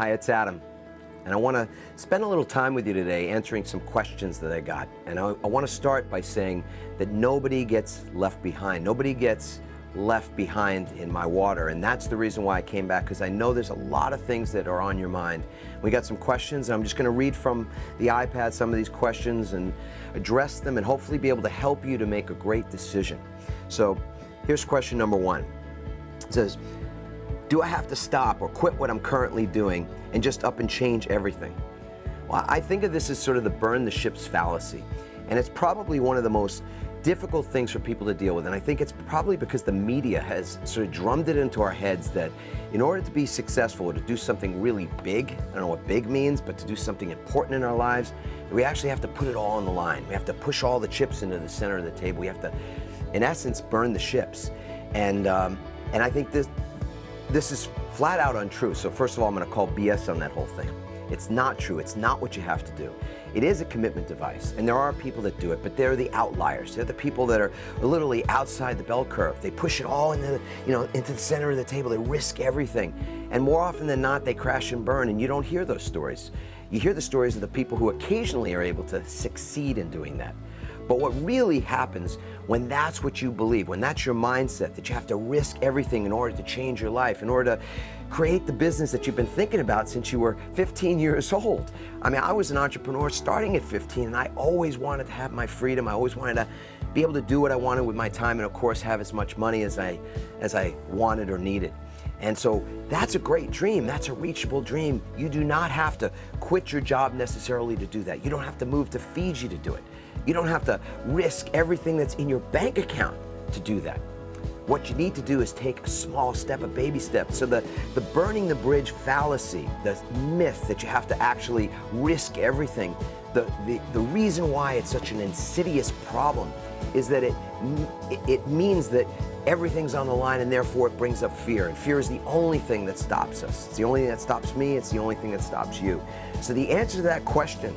Hi, it's Adam, and I want to spend a little time with you today answering some questions that I got. And I want to start by saying that nobody gets left behind. Nobody gets left behind in my water, and that's the reason why I came back, because I know there's a lot of things that are on your mind. We got some questions, and I'm just going to read from the iPad some of these questions and address them and hopefully be able to help you to make a great decision. So here's question number one. It says, do I have to stop or quit what I'm currently doing and just up and change everything? Well, I think of this as sort of the burn the ships fallacy, and it's probably one of the most difficult things for people to deal with. And I think it's probably because the media has sort of drummed it into our heads that in order to be successful or to do something really big, I don't know what big means, but to do something important in our lives, we actually have to put it all on the line. We have to push all the chips into the center of the table. We have to, in essence, burn the ships. And I think this is flat out untrue. So first of all, I'm going to call BS on that whole thing. It's not true. It's not what you have to do. It is a commitment device, and there are people that do it, but they're the outliers. They're the people that are literally outside the bell curve. They push it all into the center of the table. They risk everything, and more often than not, they crash and burn. And you don't hear those stories. You hear the stories of the people who occasionally are able to succeed in doing that. But what really happens when that's what you believe, when that's your mindset, that you have to risk everything in order to change your life, in order to create the business that you've been thinking about since you were 15 years old. I mean, I was an entrepreneur starting at 15, and I always wanted to have my freedom. I always wanted to be able to do what I wanted with my time, and of course have as much money as I wanted or needed. And so that's a great dream. That's a reachable dream. You do not have to quit your job necessarily to do that. You don't have to move to Fiji to do it. You don't have to risk everything that's in your bank account to do that. What you need to do is take a small step, a baby step. So the burning the bridge fallacy, the myth that you have to actually risk everything, the reason why it's such an insidious problem is that it means that everything's on the line, and therefore it brings up fear. And fear is the only thing that stops us. It's the only thing that stops me. It's the only thing that stops you. So the answer to that question,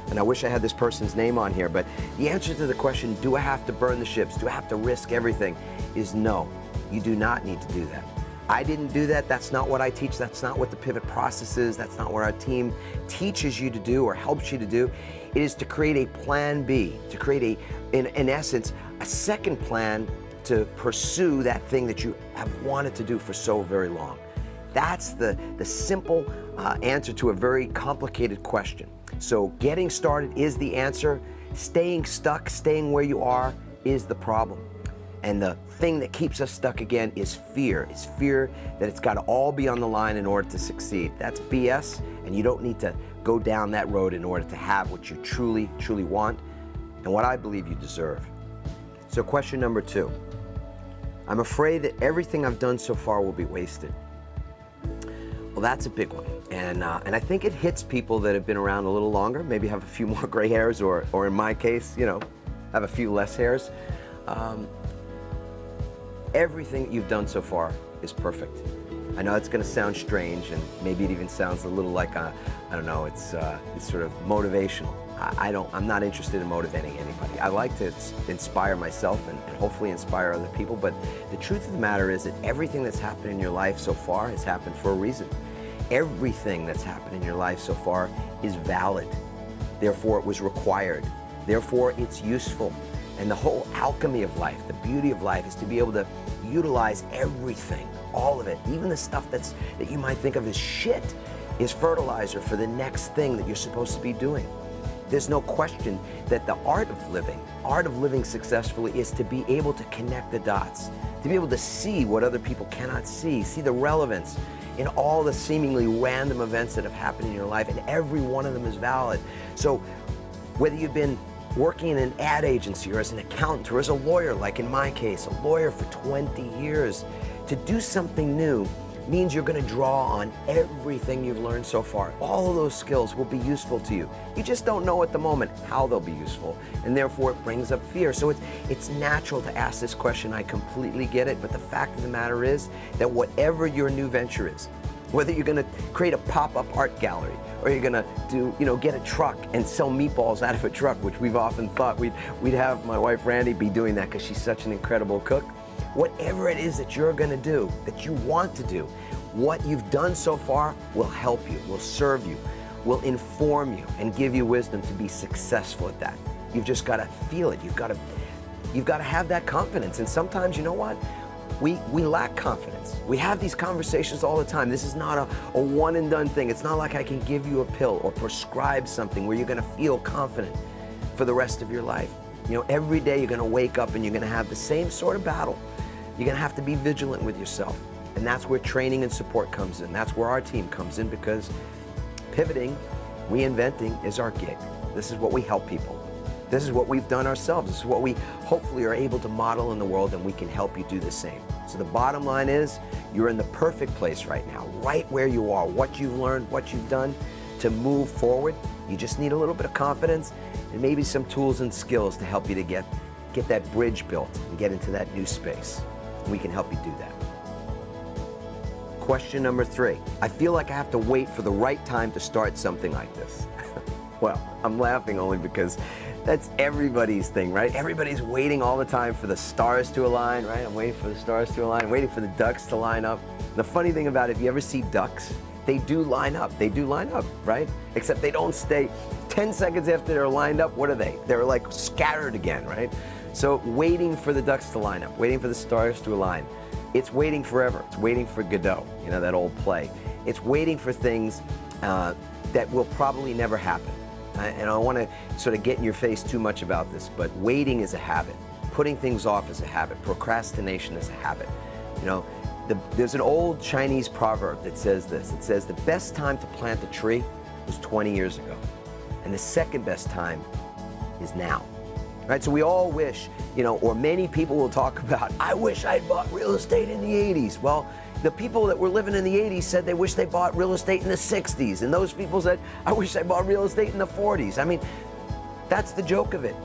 and I wish I had this person's name on here, but the answer to the question, do I have to burn the ships? Do I have to risk everything? Is no. You do not need to do that. I didn't do that. That's not what I teach. That's not what the pivot process is. That's not what our team teaches you to do or helps you to do. It is to create a plan B, to create in essence, a second plan to pursue that thing that you have wanted to do for so very long. That's the simple answer to a very complicated question. So getting started is the answer. Staying stuck, staying where you are is the problem. And the thing that keeps us stuck again is fear. It's fear that it's got to all be on the line in order to succeed. That's BS, and you don't need to go down that road in order to have what you truly, truly want and what I believe you deserve. So question number two. I'm afraid that everything I've done so far will be wasted. Well, that's a big one. And I think it hits people that have been around a little longer, maybe have a few more gray hairs, or in my case, have a few less hairs. Everything that you've done so far is perfect. I know it's going to sound strange, and maybe it even sounds a little like it's sort of motivational. I'm not interested in motivating anybody. I like to inspire myself and hopefully inspire other people, but the truth of the matter is that everything that's happened in your life so far has happened for a reason. Everything that's happened in your life so far is valid. Therefore, it was required. Therefore, it's useful. And the whole alchemy of life, the beauty of life, is to be able to utilize everything, all of it, even the stuff that you might think of as shit, is fertilizer for the next thing that you're supposed to be doing. There's no question that the art of living successfully is to be able to connect the dots, to be able to see what other people cannot see the relevance in all the seemingly random events that have happened in your life, and every one of them is valid. So whether you've been working in an ad agency or as an accountant or as a lawyer, like in my case, a lawyer for 20 years, to do something new means you're going to draw on everything you've learned so far. All of those skills will be useful to you. You just don't know at the moment how they'll be useful, and therefore it brings up fear. So it's natural to ask this question. I completely get it, but the fact of the matter is that whatever your new venture is, whether you're going to create a pop-up art gallery, or you're going to get a truck and sell meatballs out of a truck, which we've often thought we'd have my wife Randy be doing that because she's such an incredible cook. whatever it is that you're going to do, that you want to do, what you've done so far will help you, will serve you, will inform you, and give you wisdom to be successful at that. You've just got to feel it. You've got to have that confidence. And sometimes, you know what? We lack confidence. We have these conversations all the time. This is not a one and done thing. It's not like I can give you a pill or prescribe something where you're going to feel confident for the rest of your life. You know, every day you're going to wake up and you're going to have the same sort of battle. You're going to have to be vigilant with yourself. And that's where training and support comes in. That's where our team comes in, because pivoting, reinventing is our gig. This is what we help people. This is what we've done ourselves. This is what we hopefully are able to model in the world, and we can help you do the same. So the bottom line is, you're in the perfect place right now, right where you are, what you've learned, what you've done to move forward. You just need a little bit of confidence and maybe some tools and skills to help you to get that bridge built and get into that new space. We can help you do that. Question number 3. I feel like I have to wait for the right time to start something like this. Well, I'm laughing only because that's everybody's thing, right? Everybody's waiting all the time for the stars to align, right? I'm waiting for the stars to align, waiting for the ducks to line up. The funny thing about it, if you ever see ducks, they do line up. They do line up, right? Except they don't stay 10 seconds after they're lined up. What are they? They're like scattered again, right? So waiting for the ducks to line up, waiting for the stars to align. It's waiting forever. It's waiting for Godot, you know, that old play. It's waiting for things that will probably never happen. And I want to sort of get in your face too much about this, but waiting is a habit. Putting things off is a habit. Procrastination is a habit. You know, there's an old Chinese proverb that says this. It says the best time to plant a tree was 20 years ago, and the second best time is now. Right? So we all wish, you know, or many people will talk about, I wish I'd bought real estate in the 80s. Well, the people that were living in the 80s said they wish they bought real estate in the 60s. And those people said, I wish I bought real estate in the 40s. I mean, that's the joke of it.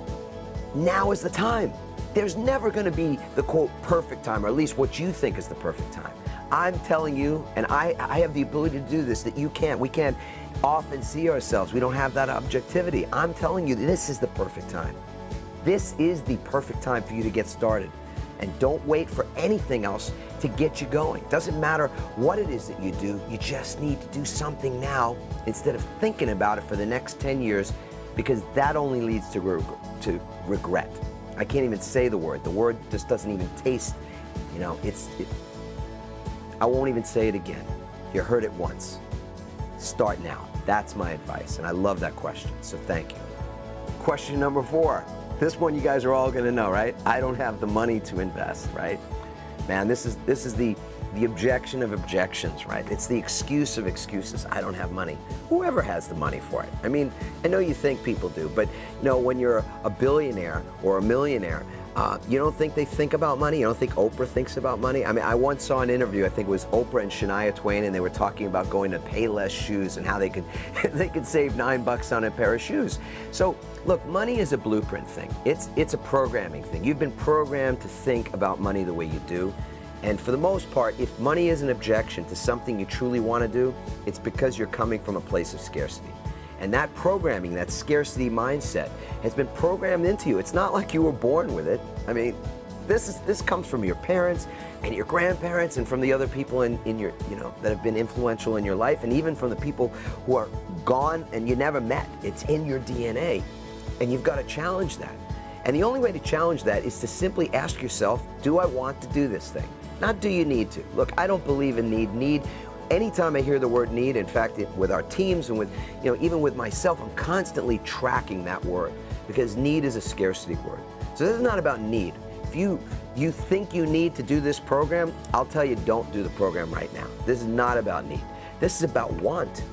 Now is the time. There's never going to be the, quote, perfect time, or at least what you think is the perfect time. I'm telling you, and I have the ability to do this, that you can't. We can't often see ourselves. We don't have that objectivity. I'm telling you, this is the perfect time. This is the perfect time for you to get started. And don't wait for anything else to get you going. Doesn't matter what it is that you do, you just need to do something now instead of thinking about it for the next 10 years, because that only leads to regret. I can't even say the word. The word just doesn't even taste, you know, I won't even say it again. You heard it once. Start now. That's my advice, and I love that question, so thank you. Question number 4. This one you guys are all going to know, right? I don't have the money to invest, right? Man, this is the objection of objections, right? It's the excuse of excuses. I don't have money. Whoever has the money for it. I mean, I know you think people do, but you know, when you're a billionaire or a millionaire, you don't think they think about money? You don't think Oprah thinks about money? I mean, I once saw an interview, I think it was Oprah and Shania Twain, and they were talking about going to Payless Shoes and how they could save $9 on a pair of shoes. So look, money is a blueprint thing. It's a programming thing. You've been programmed to think about money the way you do. And for the most part, if money is an objection to something you truly want to do, it's because you're coming from a place of scarcity. And that programming, that scarcity mindset, has been programmed into you. It's not like you were born with it. I mean, this comes from your parents and your grandparents and from the other people in your, you know, that have been influential in your life, and even from the people who are gone and you never met. It's in your DNA, and you've got to challenge that. And the only way to challenge that is to simply ask yourself, do I want to do this thing? Not do you need to. Look, I don't believe in need. Anytime I hear the word need, in fact, with our teams and with, you know, even with myself, I'm constantly tracking that word, because need is a scarcity word. So this is not about need. If you think you need to do this program, I'll tell you, don't do the program right now. This is not about need. This is about want.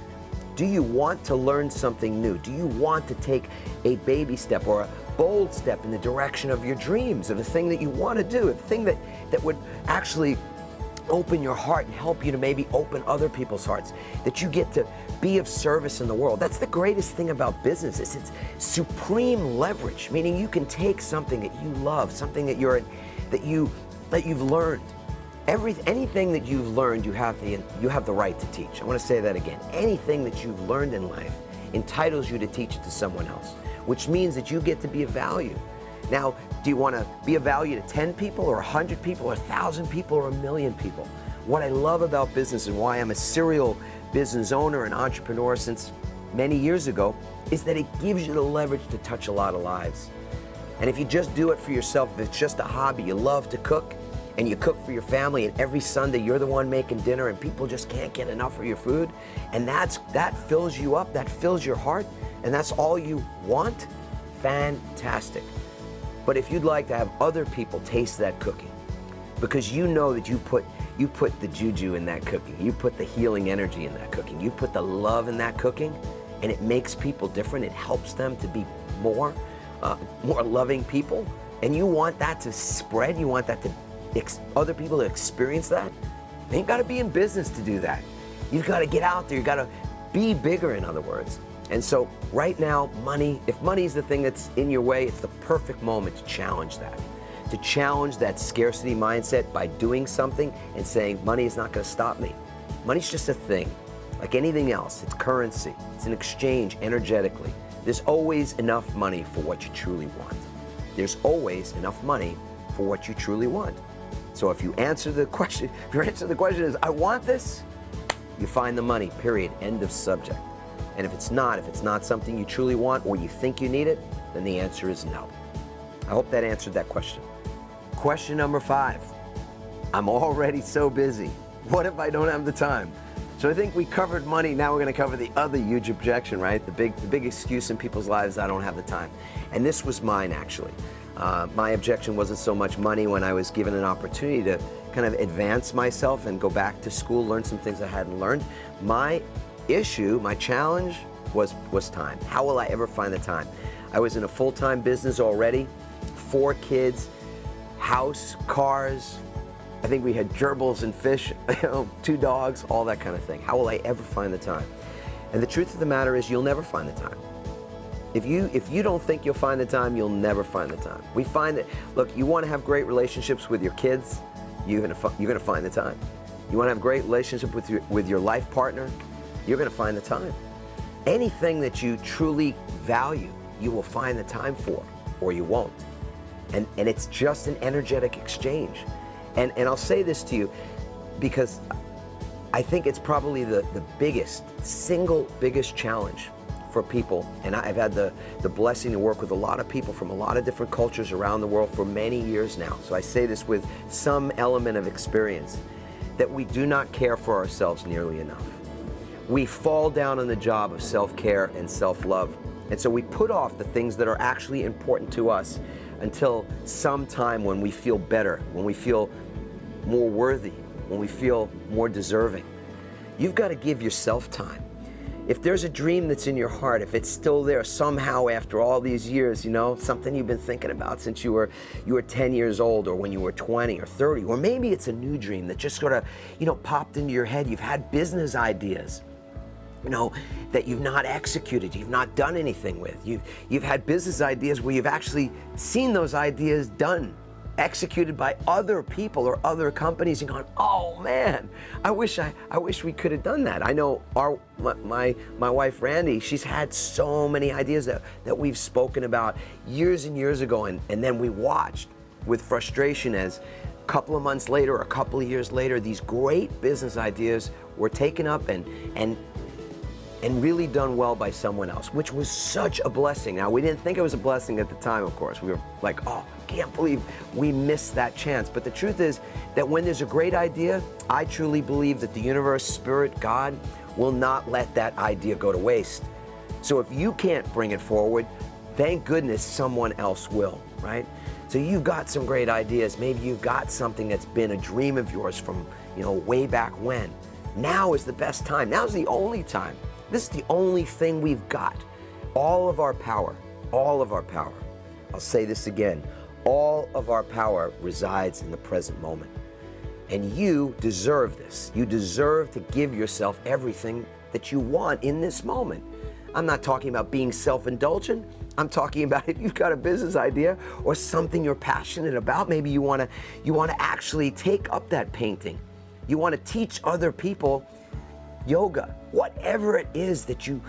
Do you want to learn something new? Do you want to take a baby step or a bold step in the direction of your dreams, of the thing that you want to do, a thing that would actually open your heart and help you to maybe open other people's hearts, that you get to be of service in the world? That's the greatest thing about business. It's supreme leverage, meaning you can take something that you love, something that you've learned. Anything that you've learned, you have the right to teach. I want to say that again. Anything that you've learned in life entitles you to teach it to someone else, which means that you get to be of value. Now, Do you want to be of value to 10 people or 100 people or 1,000 people or 1,000,000 people? What I love about business and why I'm a serial business owner and entrepreneur since many years ago is that it gives you the leverage to touch a lot of lives. And if you just do it for yourself, if it's just a hobby, you love to cook and you cook for your family, and every Sunday you're the one making dinner and people just can't get enough of your food, and that fills you up, that fills your heart, and that's all you want, fantastic. But if you'd like to have other people taste that cooking, because you know that you put the juju in that cooking, you put the healing energy in that cooking, you put the love in that cooking, and it makes people different, it helps them to be more loving people, and you want that to spread, you want that to other people to experience that, then you've got to be in business to do that. You've got to get out there, you've got to be bigger, in other words. And so right now, if money is the thing that's in your way, it's the perfect moment to challenge that. To challenge that scarcity mindset by doing something and saying, money is not going to stop me. Money's just a thing. Like anything else, it's currency. It's an exchange energetically. There's always enough money for what you truly want. There's always enough money for what you truly want. So if you answer the question, is, I want this, you find the money, period, end of subject. And if it's not something you truly want or you think you need it, then the answer is no. I hope that answered that question. Question number 5. I'm already so busy. What if I don't have the time? So I think we covered money. Now we're going to cover the other huge objection, right? The big excuse in people's lives, I don't have the time. And this was mine, actually. My objection wasn't so much money when I was given an opportunity to kind of advance myself and go back to school, learn some things I hadn't learned. My issue, my challenge was time. How will I ever find the time? I was in a full-time business already, 4 kids, house, cars. I think we had gerbils and fish, 2 dogs, all that kind of thing. How will I ever find the time? And the truth of the matter is you'll never find the time. If you don't think you'll find the time, you'll never find the time. We find that, look, you want to have great relationships with your kids, you're going to find the time. You want to have great relationship with your life partner, you're going to find the time. Anything that you truly value, you will find the time for, or you won't. And it's just an energetic exchange. And I'll say this to you because I think it's probably the single biggest challenge for people. And I've had the blessing to work with a lot of people from a lot of different cultures around the world for many years now. So I say this with some element of experience, that we do not care for ourselves nearly enough. We fall down on the job of self-care and self-love. And so we put off the things that are actually important to us until some time when we feel better, when we feel more worthy, when we feel more deserving. You've got to give yourself time. If there's a dream that's in your heart, if it's still there somehow after all these years, something you've been thinking about since you were 10 years old, or when you were 20 or 30, or maybe it's a new dream that just sort of, popped into your head. You've had business ideas, that you've not executed, you've not done anything with. You've had business ideas where you've actually seen those ideas done, executed by other people or other companies, and gone, oh man, I wish we could have done that. I know my wife Randy, she's had so many ideas that we've spoken about years and years ago, and then we watched with frustration as a couple of months later or a couple of years later, these great business ideas were taken up and really done well by someone else, which was such a blessing. Now, we didn't think it was a blessing at the time, of course. We were like, oh, can't believe we missed that chance. But the truth is that when there's a great idea, I truly believe that the universe, spirit, God, will not let that idea go to waste. So if you can't bring it forward, thank goodness someone else will, right? So you've got some great ideas. Maybe you've got something that's been a dream of yours from, way back when. Now is the best time. Now's the only time. This is the only thing we've got. All of our power, I'll say this again, all of our power resides in the present moment. And you deserve this. You deserve to give yourself everything that you want in this moment. I'm not talking about being self-indulgent. I'm talking about if you've got a business idea or something you're passionate about, maybe you want to actually take up that painting. You want to teach other people yoga, whatever it is that you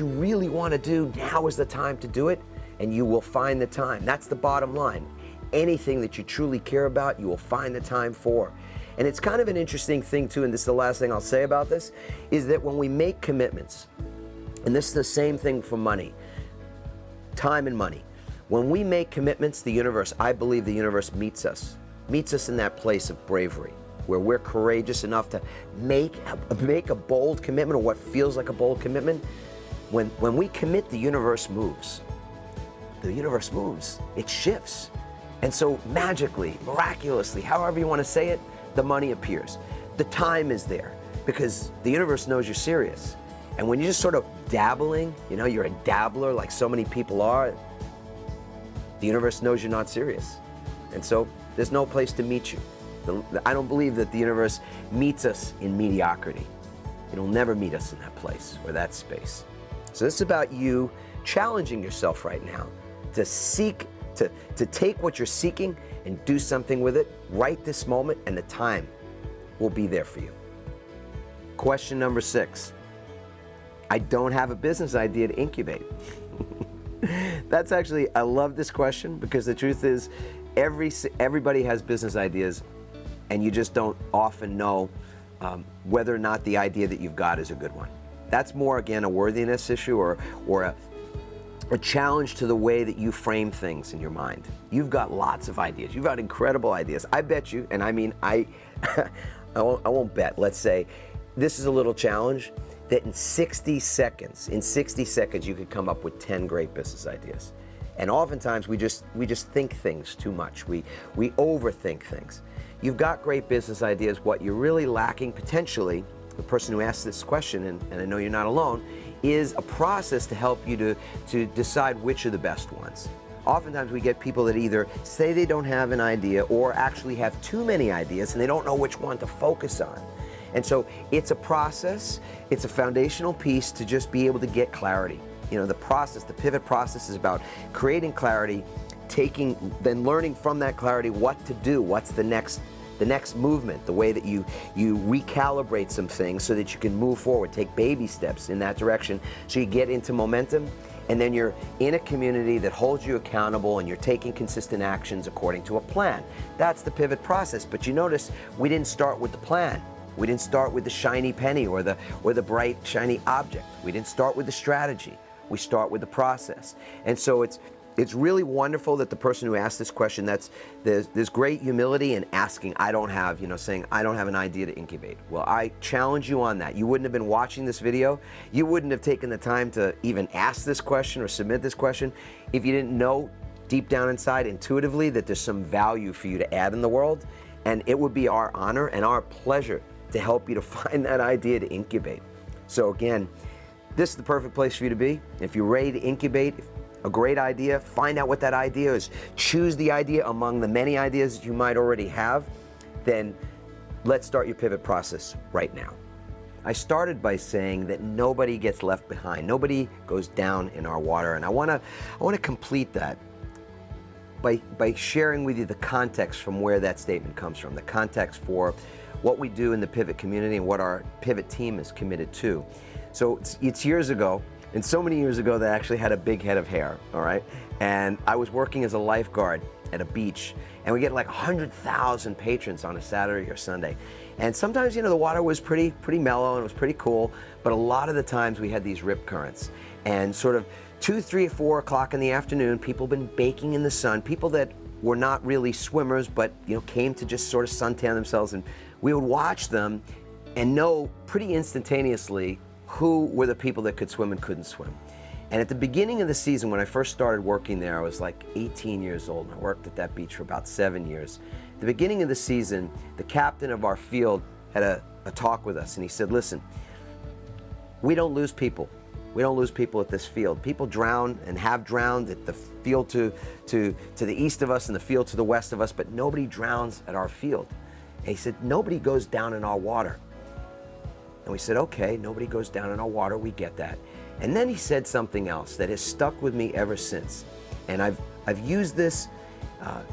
really want to do, now is the time to do it, and you will find the time. That's the bottom line. anything that you truly care about, you will find the time for. And it's kind of an interesting thing too, and this is the last thing I'll say about this, is that when we make commitments, and this is the same thing for money, time and money. When we make commitments, the universe, I believe the universe meets us in that place of bravery, where we're courageous enough to make a bold commitment, or what feels like a bold commitment. When we commit, the universe moves. The universe moves, it shifts. And so magically, miraculously, however you want to say it, the money appears. The time is there because the universe knows you're serious. And when you're just sort of dabbling, you're a dabbler like so many people are, the universe knows you're not serious. And so there's no place to meet you. I don't believe that the universe meets us in mediocrity. It'll never meet us in that place or that space. So this is about you challenging yourself right now to seek, to take what you're seeking and do something with it right this moment, and the time will be there for you. Question number 6. I don't have a business idea to incubate. That's actually, I love this question because the truth is everybody has business ideas, and you just don't often know whether or not the idea that you've got is a good one. That's more, again, a worthiness issue or a challenge to the way that you frame things in your mind. You've got lots of ideas. You've got incredible ideas. I bet you, and I mean, I won't bet, let's say, this is a little challenge, that in 60 seconds, you could come up with 10 great business ideas. And oftentimes we just think things too much. We overthink things. You've got great business ideas. What you're really lacking potentially, the person who asked this question, and I know you're not alone, is a process to help you to decide which are the best ones. Oftentimes we get people that either say they don't have an idea or actually have too many ideas and they don't know which one to focus on. And so it's a process, it's a foundational piece to just be able to get clarity. The process, the pivot process, is about creating clarity, then learning from that clarity what to do, what's the next movement, the way that you recalibrate some things so that you can move forward, take baby steps in that direction so you get into momentum, and then you're in a community that holds you accountable and you're taking consistent actions according to a plan. That's the pivot process. But you notice we didn't start with the plan. We didn't start with the shiny penny or the bright shiny object. We didn't start with the strategy. We start with the process. And so it's really wonderful that the person who asked this question, there's great humility in asking, saying, I don't have an idea to incubate. Well, I challenge you on that. You wouldn't have been watching this video. You wouldn't have taken the time to even ask this question or submit this question if you didn't know deep down inside intuitively that there's some value for you to add in the world. And it would be our honor and our pleasure to help you to find that idea to incubate. So again, this is the perfect place for you to be. If you're ready to incubate a great idea, find out what that idea is, choose the idea among the many ideas that you might already have, then let's start your pivot process right now. I started by saying that nobody gets left behind. Nobody goes down in our water. And I want to complete that by sharing with you the context from where that statement comes from, the context for what we do in the pivot community and what our pivot team is committed to. So it's years ago, and so many years ago that I actually had a big head of hair, all right? And I was working as a lifeguard at a beach, and we get like 100,000 patrons on a Saturday or Sunday. And sometimes, the water was pretty mellow and it was pretty cool, but a lot of the times we had these rip currents. And sort of 2, 3, 4 o'clock in the afternoon, people been baking in the sun, people that were not really swimmers, but came to just sort of suntan themselves, and we would watch them and know pretty instantaneously who were the people that could swim and couldn't swim. And at the beginning of the season, when I first started working there, I was like 18 years old, and I worked at that beach for about 7 years. At the beginning of the season, the captain of our field had a talk with us, and he said, listen, we don't lose people. We don't lose people at this field. People drown and have drowned at the field to the east of us and the field to the west of us, but nobody drowns at our field. And he said, nobody goes down in our water. And we said, okay, nobody goes down in our water, we get that. And then he said something else that has stuck with me ever since. And I've used this,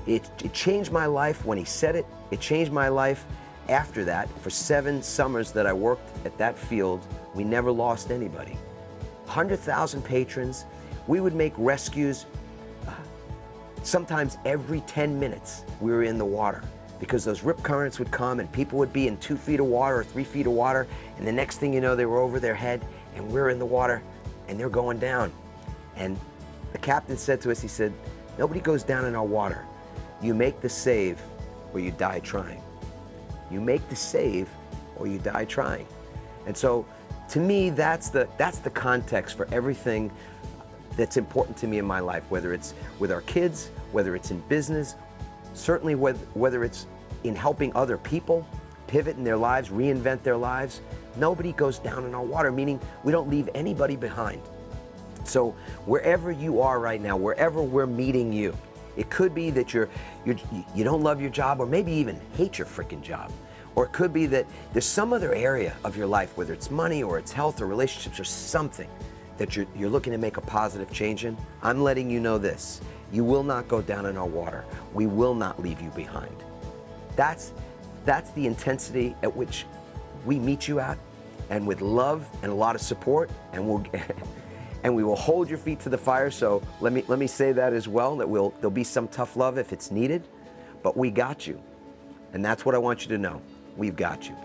it changed my life when he said it. It changed my life after that. For 7 summers that I worked at that field, we never lost anybody. 100,000 patrons. We would make rescues Sometimes every 10 minutes we were in the water, because those rip currents would come and people would be in 2 feet of water or 3 feet of water, and the next thing you know, they were over their head and we're in the water and they're going down. And the captain said to us, he said, nobody goes down in our water. You make the save or you die trying. You make the save or you die trying. And so to me, that's the context for everything that's important to me in my life, whether it's with our kids, whether it's in business, certainly whether it's in helping other people pivot in their lives, reinvent their lives. Nobody goes down in our water, meaning we don't leave anybody behind. So wherever you are right now, wherever we're meeting you, it could be that you don't love your job, or maybe even hate your freaking job. Or it could be that there's some other area of your life, whether it's money or it's health or relationships or something that you're looking to make a positive change in. I'm letting you know this. You will not go down in our water. We will not leave you behind. That's the intensity at which we meet you at, and with love and a lot of support, and we will hold your feet to the fire. So let me say that as well, that there'll be some tough love if it's needed, but we got you. And that's what I want you to know. We've got you.